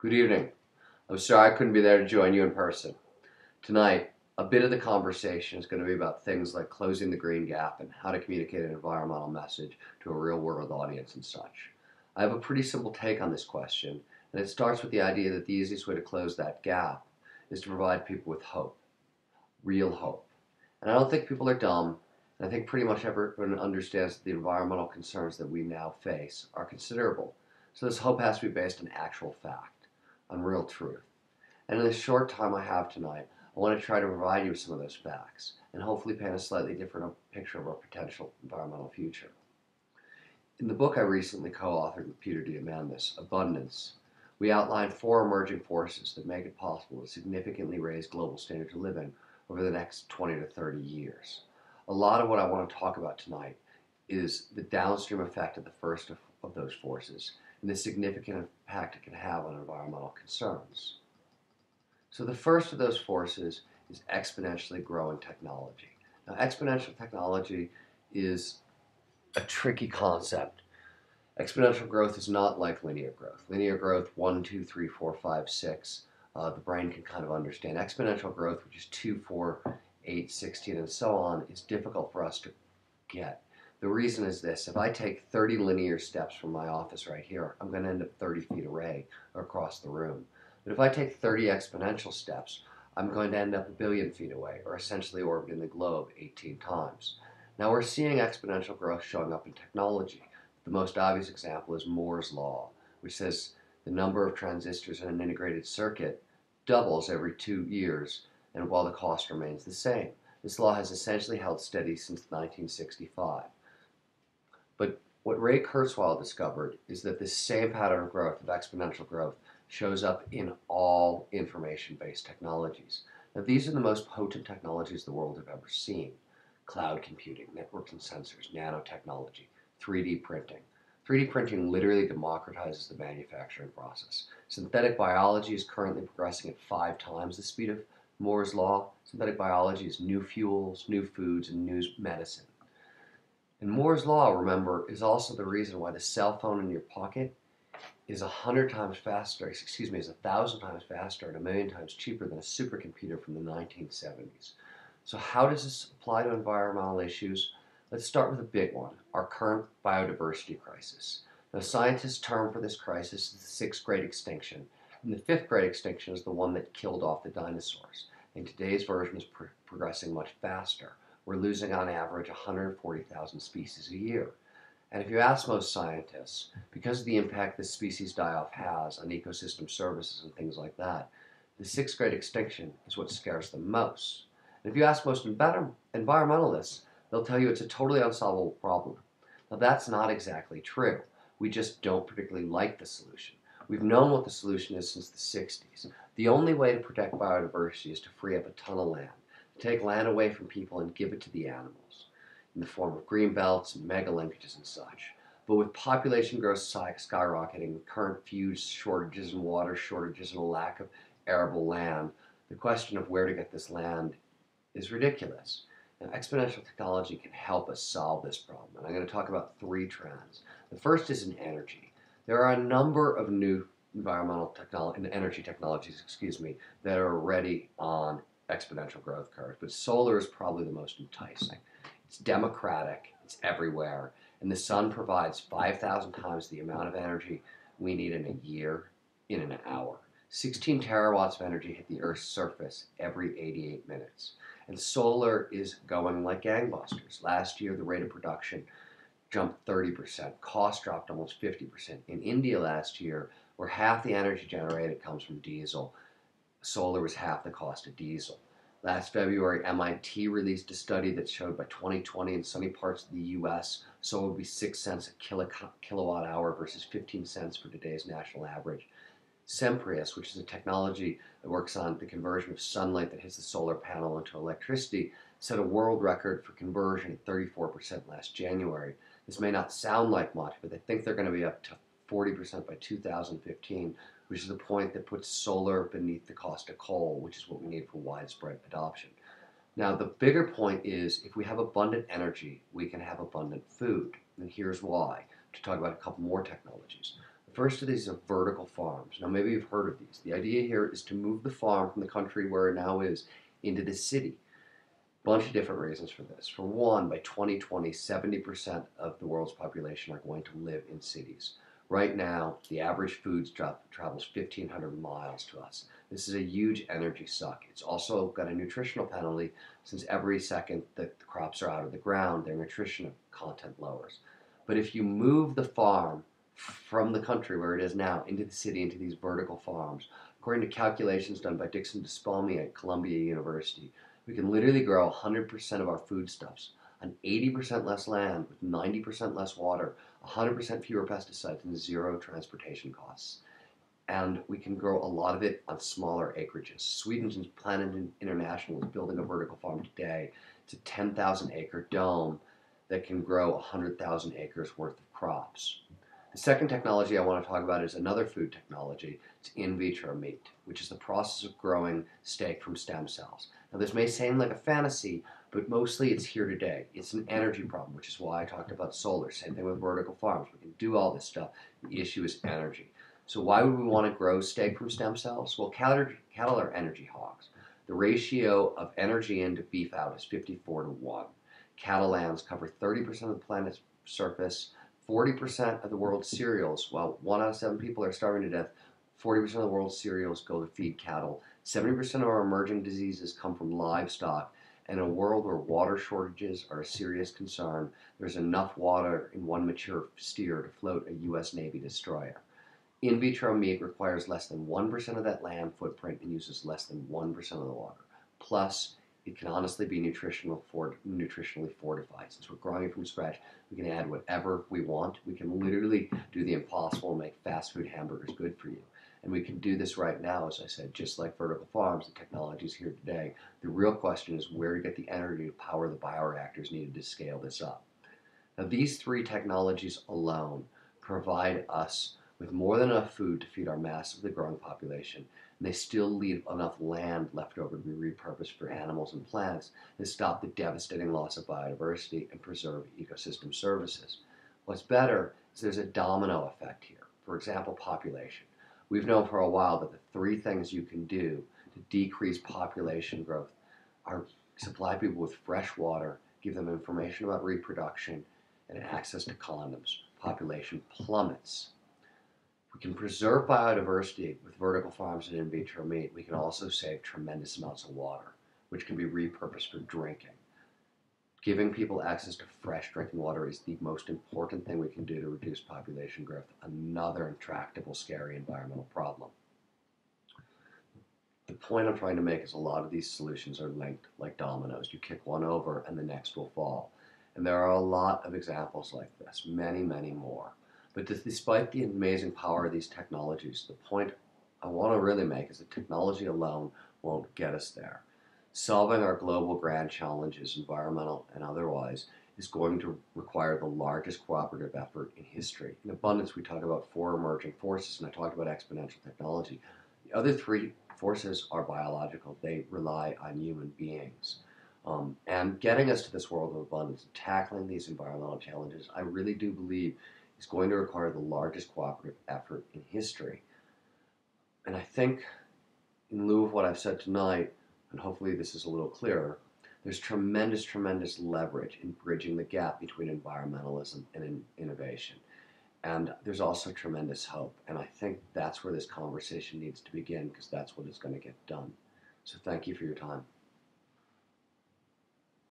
Good evening. I'm sorry I couldn't be there to join you in person. Tonight, a bit of the conversation is going to be about things like closing the green gap and how to communicate an environmental message to a real world audience and such. I have a pretty simple take on this question, and it starts with the idea that the easiest way to close that gap is to provide people with hope, real hope. And I don't think people are dumb, and I think pretty much everyone understands that the environmental concerns that we now face are considerable. So this hope has to be based on actual fact, on real truth. And in the short time I have tonight, I want to try to provide you with some of those facts and hopefully paint a slightly different picture of our potential environmental future. In the book I recently co-authored with Peter Diamandis, Abundance, we outline four emerging forces that make it possible to significantly raise global standards of living over the next 20 to 30 years. A lot of what I want to talk about tonight is the downstream effect of the first of those forces and the significant impact it can have on environmental concerns. So the first of those forces is exponentially growing technology. Now, exponential technology is a tricky concept. Exponential growth is not like linear growth. Linear growth, 1, 2, 3, 4, 5, 6, the brain can kind of understand. Exponential growth, which is 2, 4, 8, 16, and so on, is difficult for us to get. The reason is this: if I take 30 linear steps from my office right here, I'm going to end up 30 feet away or across the room. But if I take 30 exponential steps, I'm going to end up 1,000,000,000 feet away, or essentially orbiting the globe 18 times. Now we're seeing exponential growth showing up in technology. The most obvious example is Moore's Law, which says the number of transistors in an integrated circuit doubles every 2 years, and while the cost remains the same. This law has essentially held steady since 1965. But what Ray Kurzweil discovered is that this same pattern of growth, of exponential growth, shows up in all information-based technologies. Now, these are the most potent technologies the world have ever seen. Cloud computing, networks and sensors, nanotechnology, 3D printing. 3D printing literally democratizes the manufacturing process. Synthetic biology is currently progressing at 5 times the speed of Moore's Law. Synthetic biology is new fuels, new foods, and new medicine. And Moore's Law, remember, is also the reason why the cell phone in your pocket is 100 times faster, is 1,000 times faster and 1,000,000 times cheaper than a supercomputer from the 1970s. So how does this apply to environmental issues? Let's start with a big one, our current biodiversity crisis. Now, scientists' term for this crisis is the sixth great extinction, and the fifth great extinction is the one that killed off the dinosaurs. And today's version is progressing much faster. We're losing on average 140,000 species a year. And if you ask most scientists, because of the impact this species die-off has on ecosystem services and things like that, the sixth great extinction is what scares them most. And if you ask most environmentalists, they'll tell you it's a totally unsolvable problem. Now, that's not exactly true. We just don't particularly like the solution. We've known what the solution is since the 60s. The only way to protect biodiversity is to free up a ton of land, to take land away from people and give it to the animals, in the form of green belts and mega linkages and such. But with population growth skyrocketing, current food shortages and water shortages and a lack of arable land, the question of where to get this land is ridiculous. Now, exponential technology can help us solve this problem, and I'm going to talk about 3 trends. The first is in energy. There are a number of new environmental technology and energy technologies, that are already on exponential growth curves, but solar is probably the most enticing. It's democratic, it's everywhere, and the sun provides 5,000 times the amount of energy we need in a year in an hour. 16 terawatts of energy hit the Earth's surface every 88 minutes. And solar is going like gangbusters. Last year, the rate of production jumped 30%. Cost dropped almost 50%. In India last year, where half the energy generated comes from diesel, solar was half the cost of diesel. Last February, MIT released a study that showed by 2020 in sunny parts of the U.S., solar would be 6 cents a kilowatt hour versus 15 cents for today's national average. Semprius, which is a technology that works on the conversion of sunlight that hits the solar panel into electricity, set a world record for conversion at 34% last January. This may not sound like much, but they think they're going to be up to 40% by 2015, which is the point that puts solar beneath the cost of coal, which is what we need for widespread adoption. Now, the bigger point is if we have abundant energy, we can have abundant food. And here's why. to talk about a couple more technologies. The first of these are vertical farms. Now, maybe you've heard of these. The idea here is to move the farm from the country where it now is into the city. Bunch of different reasons for this. For one, by 2020, 70% of the world's population are going to live in cities. Right now, the average food travels 1,500 miles to us. This is a huge energy suck. It's also got a nutritional penalty since every second that the crops are out of the ground, their nutrition content lowers. But if you move the farm from the country where it is now into the city, into these vertical farms, according to calculations done by Dixon DeSpalmy at Columbia University, we can literally grow 100% of our foodstuffs on 80% less land with 90% less water, 100% fewer pesticides, and zero transportation costs. And we can grow a lot of it on smaller acreages. Sweden's Planet International is building a vertical farm today. It's a 10,000 acre dome that can grow 100,000 acres worth of crops. The second technology I want to talk about is another food technology. It's in vitro meat, which is the process of growing steak from stem cells. Now, this may seem like a fantasy, but mostly it's here today. It's an energy problem, which is why I talked about solar. Same thing with vertical farms. We can do all this stuff. The issue is energy. So why would we want to grow steak from stem cells? Well, cattle are energy hogs. The ratio of energy in to beef out is 54-1. Cattle lands cover 30% of the planet's surface, 40% of the world's cereals. While 1 out of 7 people are starving to death, 40% of the world's cereals go to feed cattle. 70% of our emerging diseases come from livestock. In a world where water shortages are a serious concern, there's enough water in one mature steer to float a U.S. Navy destroyer. In vitro meat requires less than 1% of that land footprint and uses less than 1% of the water. Plus, it can honestly be nutritionally fortified. Since we're growing it from scratch, we can add whatever we want. We can literally do the impossible and make fast food hamburgers good for you. And we can do this right now, as I said, just like vertical farms. The technology is here today. The real question is where to get the energy to power the bioreactors needed to scale this up. Now, these 3 technologies alone provide us with more than enough food to feed our massively growing population, and they still leave enough land left over to be repurposed for animals and plants to stop the devastating loss of biodiversity and preserve ecosystem services. What's better is there's a domino effect here. For example, population. We've known for a while that the 3 things you can do to decrease population growth are supply people with fresh water, give them information about reproduction, and access to condoms. Population plummets. We can preserve biodiversity with vertical farms and in vitro meat. We can also save tremendous amounts of water, which can be repurposed for drinking. Giving people access to fresh drinking water is the most important thing we can do to reduce population growth, another intractable, scary environmental problem. The point I'm trying to make is a lot of these solutions are linked like dominoes. You kick one over and the next will fall. And there are a lot of examples like this, many, many more. But despite the amazing power of these technologies, the point I want to really make is that technology alone won't get us there. Solving our global grand challenges, environmental and otherwise, is going to require the largest cooperative effort in history. In abundance, we talk about 4 emerging forces, and I talked about exponential technology. The other 3 forces are biological. They rely on human beings. And getting us to this world of abundance, tackling these environmental challenges, I really do believe is going to require the largest cooperative effort in history. And I think, in lieu of what I've said tonight, and hopefully this is a little clearer, there's tremendous, tremendous leverage in bridging the gap between environmentalism and innovation. And there's also tremendous hope. And I think that's where this conversation needs to begin, because that's what is going to get done. So thank you for your time.